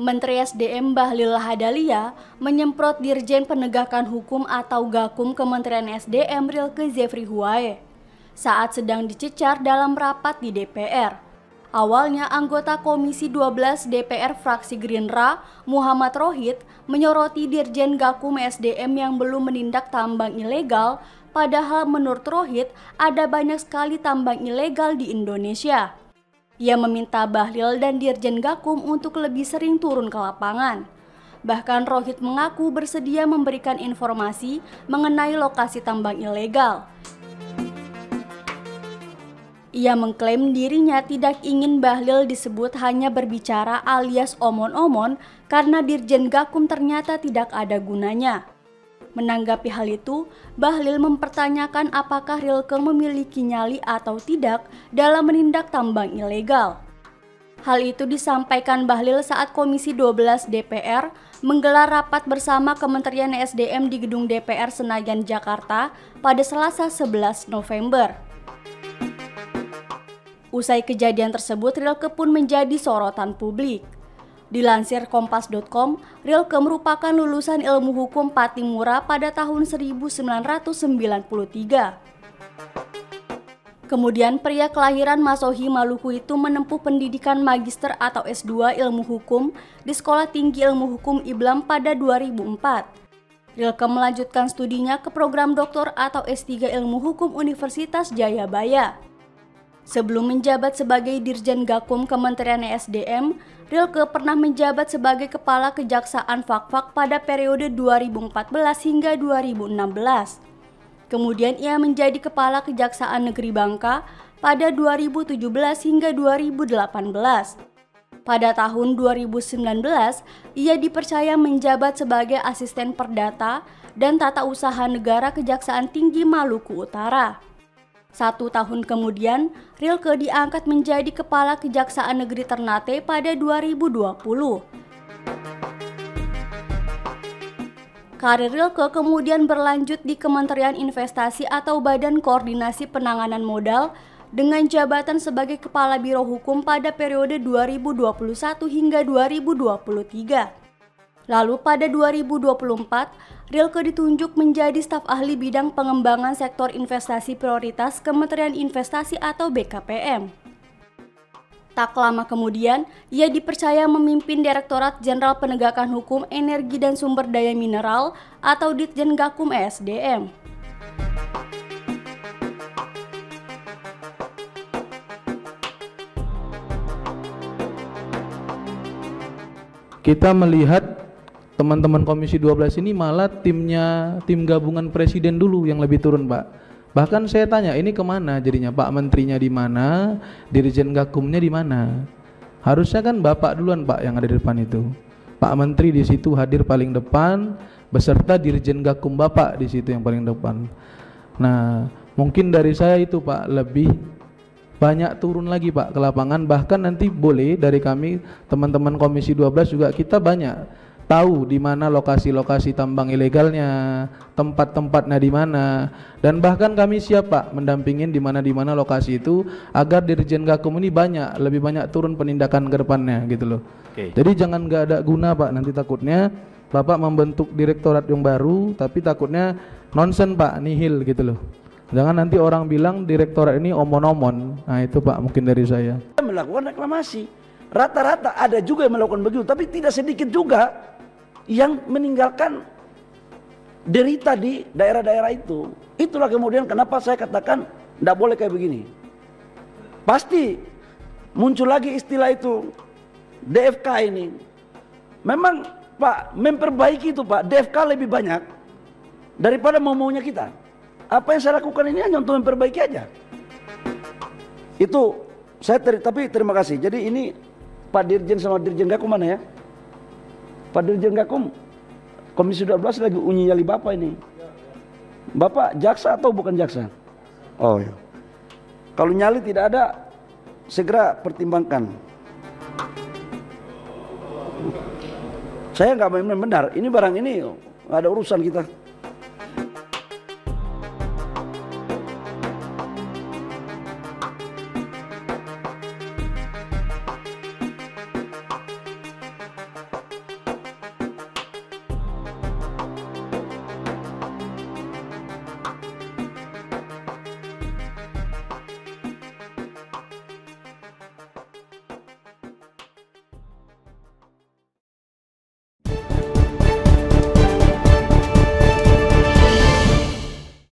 Menteri SDM Bahlil Lahadalia menyemprot Dirjen Penegakan Hukum atau Gakum Kementerian SDM Rilke Zefri Huae saat sedang dicecar dalam rapat di DPR. Awalnya anggota Komisi 12 DPR fraksi Gerindra, Muhammad Rohid, menyoroti Dirjen Gakum SDM yang belum menindak tambang ilegal, padahal menurut Rohid ada banyak sekali tambang ilegal di Indonesia. Ia meminta Bahlil dan Dirjen Gakum untuk lebih sering turun ke lapangan. Bahkan Rohid mengaku bersedia memberikan informasi mengenai lokasi tambang ilegal. Ia mengklaim dirinya tidak ingin Bahlil disebut hanya berbicara alias omon-omon karena Dirjen Gakum ternyata tidak ada gunanya. Menanggapi hal itu, Bahlil mempertanyakan apakah Rilke memiliki nyali atau tidak dalam menindak tambang ilegal. Hal itu disampaikan Bahlil saat Komisi 12 DPR menggelar rapat bersama Kementerian SDM di Gedung DPR Senayan, Jakarta pada Selasa 11 November. Usai kejadian tersebut, Rilke pun menjadi sorotan publik. Dilansir Kompas.com, Rilke merupakan lulusan ilmu hukum Patimura pada tahun 1993. Kemudian pria kelahiran Masohi, Maluku itu menempuh pendidikan magister atau S2 ilmu hukum di Sekolah Tinggi Ilmu Hukum IBLAM pada 2004. Rilke melanjutkan studinya ke program doktor atau S3 Ilmu Hukum Universitas Jayabaya. Sebelum menjabat sebagai Dirjen Gakum Kementerian SDM, Rilke pernah menjabat sebagai Kepala Kejaksaan Fakfak pada periode 2014 hingga 2016. Kemudian ia menjadi Kepala Kejaksaan Negeri Bangka pada 2017 hingga 2018. Pada tahun 2019, ia dipercaya menjabat sebagai Asisten Perdata dan Tata Usaha Negara Kejaksaan Tinggi Maluku Utara. 1 tahun kemudian, Rilke diangkat menjadi Kepala Kejaksaan Negeri Ternate pada 2020. Karir Rilke kemudian berlanjut di Kementerian Investasi atau Badan Koordinasi Penanganan Modal dengan jabatan sebagai Kepala Biro Hukum pada periode 2021 hingga 2023. Lalu pada 2024, Rilke ditunjuk menjadi staf ahli bidang pengembangan sektor investasi prioritas Kementerian Investasi atau BKPM. Tak lama kemudian, ia dipercaya memimpin Direktorat Jenderal Penegakan Hukum Energi dan Sumber Daya Mineral atau Ditjen Gakum SDM. Kita melihat teman-teman Komisi 12 ini malah tim gabungan presiden dulu yang lebih turun, Pak. Bahkan saya tanya, ini kemana jadinya? Pak Menterinya di mana? Dirjen Gakumnya di mana? Harusnya kan Bapak duluan, Pak, yang ada di depan itu. Pak Menteri di situ hadir paling depan, beserta Dirjen Gakum Bapak di situ yang paling depan. Nah, mungkin dari saya itu, Pak, lebih banyak turun lagi, Pak, ke lapangan. Bahkan nanti boleh dari kami teman-teman Komisi 12 juga kita banyak tahu di mana lokasi-lokasi tambang ilegalnya, tempat-tempatnya di mana, dan bahkan kami siap, Pak, mendampingin di mana lokasi itu agar Dirjen Gakum ini lebih banyak turun penindakan ke depannya gitu loh. Jadi jangan nggak ada guna, Pak, nanti takutnya Bapak membentuk direktorat yang baru tapi takutnya nonsen, Pak, nihil gitu loh. Jangan nanti orang bilang direktorat ini omon-omon. Nah itu, Pak, mungkin dari saya. Melakukan reklamasi, rata-rata ada juga yang melakukan begitu, tapi tidak sedikit juga yang meninggalkan derita di daerah-daerah itu. Itulah kemudian kenapa saya katakan tidak boleh kayak begini. Pasti muncul lagi istilah itu DFK ini. Memang, Pak, memperbaiki itu, Pak, DFK lebih banyak daripada maunya kita. Apa yang saya lakukan ini hanya untuk memperbaiki aja. Itu saya tapi terima kasih. Jadi ini Pak Dirjen sama Dirjen Gakum mana ya? Pak Dirjen Gakum Komisi 12 lagi uji nyali Bapak ini. Bapak jaksa atau bukan jaksa? Oh ya. Kalau nyali tidak ada, segera pertimbangkan. Saya nggak main benar. Ini barang ini nggak ada urusan kita.